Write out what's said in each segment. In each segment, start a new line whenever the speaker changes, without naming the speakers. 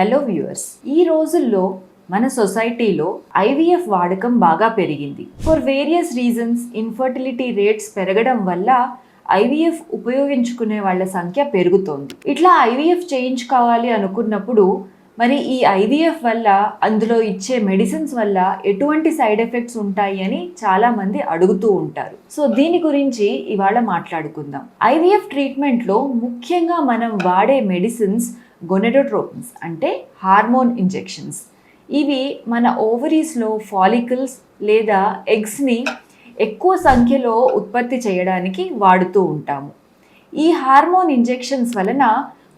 Hello viewers, ఈ రోజుల్లో మన సొసైటీలో ఐవీఎఫ్ వాడకం బాగా పెరిగింది. For various reasons infertility rates పెరగడం వల్ల ఐవీఎఫ్ ఉపయోగించుకునే వాళ్ళ సంఖ్య పెరుగుతోంది. ఇట్లా ఐవీఎఫ్ చేయించుకోవాలి అనుకున్నప్పుడు మరి ఈ ఐవీఎఫ్ వల్ల అందులో ఇచ్చే మెడిసిన్స్ వల్ల ఎటువంటి సైడ్ ఎఫెక్ట్స్ ఉంటాయి అని చాలా మంది అడుగుతూ ఉంటారు. సో దీని గురించి ఇవాళ మాట్లాడుకుందాం. ఐవీఎఫ్ ట్రీట్మెంట్లో ముఖ్యంగా మనం వాడే మెడిసిన్స్ గొనెడోట్రోపిన్స్ అంటే హార్మోన్ ఇంజెక్షన్స్. ఇవి మన ఓవరీస్లో ఫాలికల్స్ లేదా ఎగ్స్ని ఎక్కువ సంఖ్యలో ఉత్పత్తి చేయడానికి వాడుతూ ఉంటాము. ఈ హార్మోన్ ఇంజెక్షన్స్ వలన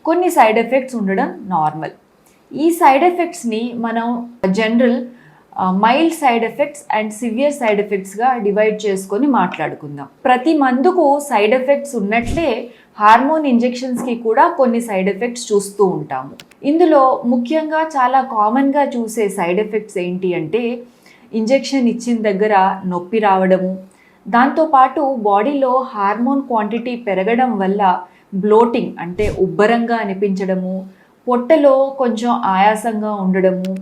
కొన్ని సైడ్ ఎఫెక్ట్స్ ఉండడం నార్మల్. ఈ సైడ్ ఎఫెక్ట్స్ని మనం general mild side effects and severe side ఎఫెక్ట్స్గా డివైడ్ చేసుకొని మాట్లాడుకుందాం. ప్రతి మందుకు సైడ్ ఎఫెక్ట్స్ ఉన్నట్లే హార్మోన్ ఇంజెక్షన్స్కి కూడా కొన్ని సైడ్ ఎఫెక్ట్స్ చూస్తూ ఉంటాము. ఇందులో ముఖ్యంగా చాలా కామన్గా చూసే సైడ్ ఎఫెక్ట్స్ ఏంటి అంటే ఇంజెక్షన్ ఇచ్చిన దగ్గర నొప్పి రావడము, దాంతోపాటు బాడీలో హార్మోన్ క్వాంటిటీ పెరగడం వల్ల బ్లోటింగ్ అంటే ఉబ్బరంగా అనిపించడము, పొట్టలో కొంచెం ఆయాసంగా ఉండడము,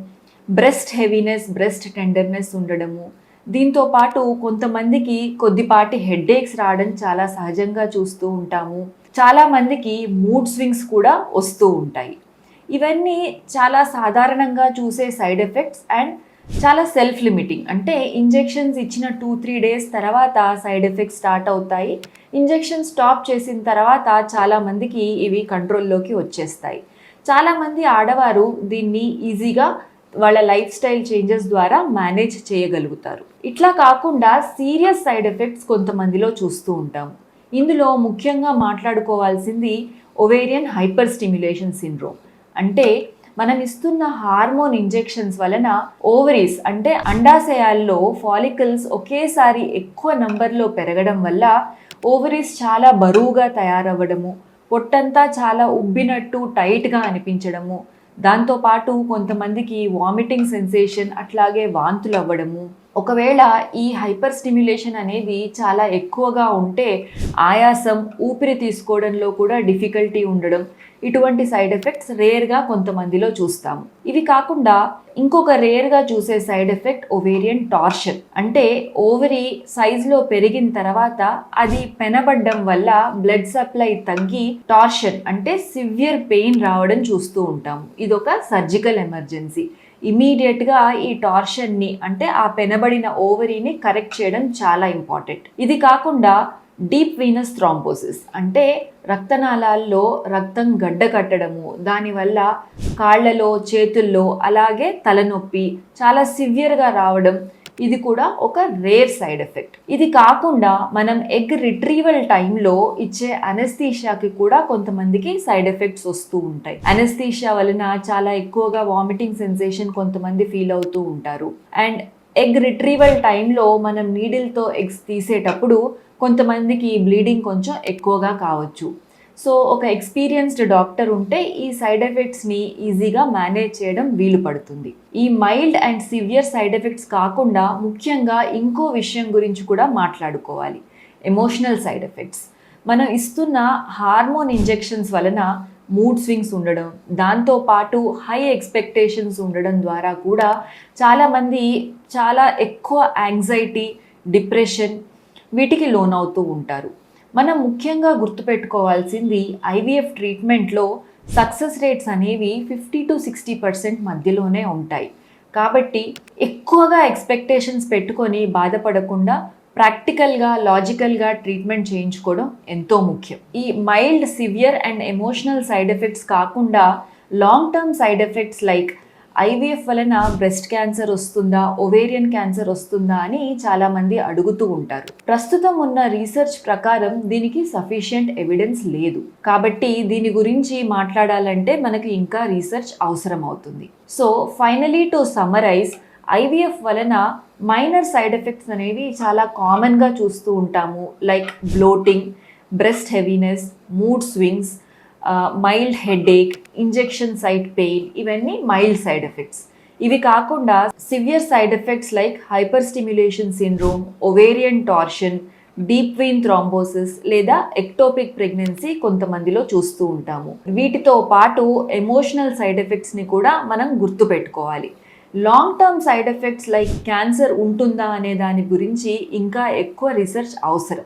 బ్రెస్ట్ హెవీనెస్, బ్రెస్ట్ టెండర్నెస్ ఉండడము, దీంతోపాటు కొంతమందికి కొద్దిపాటి హెడ్ఏక్స్ రావడం చాలా సహజంగా చూస్తూ ఉంటాము. చాలామందికి మూడ్ స్వింగ్స్ కూడా వస్తూ ఉంటాయి. ఇవన్నీ చాలా సాధారణంగా చూసే సైడ్ ఎఫెక్ట్స్ అండ్ చాలా సెల్ఫ్ లిమిటింగ్. అంటే ఇంజెక్షన్స్ ఇచ్చిన 2-3 డేస్ తర్వాత సైడ్ ఎఫెక్ట్స్ స్టార్ట్ అవుతాయి. ఇంజెక్షన్ స్టాప్ చేసిన తర్వాత చాలామందికి ఇవి కంట్రోల్లోకి వచ్చేస్తాయి. చాలామంది ఆడవారు దీన్ని ఈజీగా వాళ్ళ లైఫ్ స్టైల్ చేంజెస్ ద్వారా మేనేజ్ చేయగలుగుతారు. ఇట్లా కాకుండా సీరియస్ సైడ్ ఎఫెక్ట్స్ కొంతమందిలో చూస్తూ ఉంటాము. ఇందులో ముఖ్యంగా మాట్లాడుకోవాల్సింది ఒవేరియన్ హైపర్ స్టిమ్యులేషన్ సిండ్రోమ్. అంటే మనం ఇస్తున్న హార్మోన్ ఇంజెక్షన్స్ వలన ఓవరీస్ అంటే అండాశయాల్లో ఫాలికల్స్ ఒకేసారి ఎక్కువ నంబర్లో పెరగడం వల్ల ఓవరీస్ చాలా బరువుగా తయారవ్వడము, పొట్టంతా చాలా ఉబ్బినట్టు టైట్గా అనిపించడము, దాంతోపాటు కొంతమందికి వామిటింగ్ సెన్సేషన్ అట్లాగే వాంతులు అవ్వడము. ఒకవేళ ఈ హైపర్ స్టిమ్యులేషన్ అనేది చాలా ఎక్కువగా ఉంటే ఆయాసం, ఊపిరి తీసుకోవడంలో కూడా డిఫికల్టీ ఉండడం, ఇటువంటి సైడ్ ఎఫెక్ట్స్ రేర్గా కొంతమందిలో చూస్తాము. ఇవి కాకుండా ఇంకొక రేర్గా చూసే సైడ్ ఎఫెక్ట్ ఒవేరియన్ టార్షన్. అంటే ఓవరీ సైజులో పెరిగిన తర్వాత అది పెనబడ్డం వల్ల బ్లడ్ సప్లై తగ్గి టార్షన్ అంటే సివియర్ పెయిన్ రావడం చూస్తూ ఉంటాము. ఇదొక సర్జికల్ ఎమర్జెన్సీ. ఇమీడియట్గా ఈ టార్షన్ని అంటే ఆ పెనబడిన ఓవరీని కరెక్ట్ చేయడం చాలా ఇంపార్టెంట్. ఇది కాకుండా డీప్ వీనస్ థ్రాంబోసిస్ అంటే రక్తనాళాల్లో రక్తం గడ్డ కట్టడము, దానివల్ల కాళ్లలో, చేతుల్లో అలాగే తలనొప్పి చాలా సివియర్గా రావడం, ఇది కూడా ఒక రేర్ సైడ్ ఎఫెక్ట్. ఇది కాకుండా మనం ఎగ్ రిట్రీవల్ టైంలో ఇచ్చే అనెస్థీషియాకి కూడా కొంతమందికి సైడ్ ఎఫెక్ట్స్ వస్తూ ఉంటాయి. అనెస్థీషియా వలన చాలా ఎక్కువగా వామిటింగ్ సెన్సేషన్ కొంతమంది ఫీల్ అవుతూ ఉంటారు. అండ్ ఎగ్ రిట్రీవల్ టైంలో మనం నీడిల్తో ఎగ్స్ తీసేటప్పుడు కొంతమందికి బ్లీడింగ్ కొంచెం ఎక్కువగా కావచ్చు. సో ఒక ఎక్స్పీరియన్స్డ్ డాక్టర్ ఉంటే ఈ సైడ్ ఎఫెక్ట్స్ని ఈజీగా మేనేజ్ చేయడం వీలు పడుతుంది. ఈ mild and severe side effects కాకుండా ముఖ్యంగా ఇంకో విషయం గురించి కూడా మాట్లాడుకోవాలి, ఎమోషనల్ సైడ్ ఎఫెక్ట్స్. మనం ఇస్తున్న హార్మోన్ ఇంజెక్షన్స్ వలన మూడ్ స్వింగ్స్ ఉండడం, దాంతోపాటు హై ఎక్స్పెక్టేషన్స్ ఉండడం ద్వారా కూడా చాలామంది చాలా ఎక్కువ యాంగ్జైటీ, డిప్రెషన్ వీటికి లోనవుతూ ఉంటారు. మనం ముఖ్యంగా గుర్తుపెట్టుకోవాల్సింది ఐవీఎఫ్ ట్రీట్మెంట్లో సక్సెస్ రేట్స్ అనేవి 50-60% మధ్యలోనే ఉంటాయి. కాబట్టి ఎక్కువగా ఎక్స్పెక్టేషన్స్ పెట్టుకొని బాధపడకుండా ప్రాక్టికల్గా, లాజికల్గా ట్రీట్మెంట్ చేయించుకోవడం ఎంతో ముఖ్యం. ఈ mild, severe and emotional side effects కాకుండా long term side effects like IVF వలన బ్రెస్ట్ క్యాన్సర్ వస్తుందా, ఒవేరియన్ క్యాన్సర్ వస్తుందా అని చాలామంది అడుగుతూ ఉంటారు. ప్రస్తుతం ఉన్న రీసెర్చ్ ప్రకారం దీనికి సఫిషియంట్ ఎవిడెన్స్ లేదు. కాబట్టి దీని గురించి మాట్లాడాలంటే మనకి ఇంకా రీసెర్చ్ అవసరం అవుతుంది. So finally to summarise, IVF వలన మైనర్ సైడ్ ఎఫెక్ట్స్ అనేవి చాలా కామన్గా చూస్తూ ఉంటాము. Like bloating, breast heaviness, mood swings, mild headache, injection site pain, ఇవన్నీ మైల్డ్ సైడ్ ఎఫెక్ట్స్. ఇవి కాకుండా severe side effects like hyper stimulation syndrome, ovarian torsion, deep vein thrombosis లేదా ఎక్టోపిక్ ప్రెగ్నెన్సీ కొంతమందిలో చూస్తూ ఉంటాము. వీటితో పాటు ఎమోషనల్ సైడ్ ఎఫెక్ట్స్ని కూడా మనం గుర్తుపెట్టుకోవాలి. Long term side effects like cancer ఉంటుందా అనే దాని గురించి ఇంకా ఎక్కువ రీసెర్చ్ అవసరం.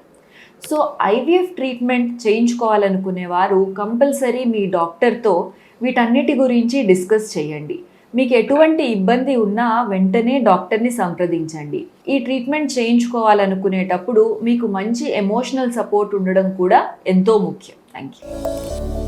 సో ఐవీఎఫ్ ట్రీట్మెంట్ చేయించుకోవాలనుకునే వారు కంపల్సరీ మీ డాక్టర్తో వీటన్నిటి గురించి డిస్కస్ చేయండి. మీకు ఎటువంటి ఇబ్బంది ఉన్నా వెంటనే డాక్టర్ని సంప్రదించండి. ఈ ట్రీట్మెంట్ చేయించుకోవాలనుకునేటప్పుడు మీకు మంచి ఎమోషనల్ సపోర్ట్ ఉండడం కూడా ఎంతో ముఖ్యం. Thank you.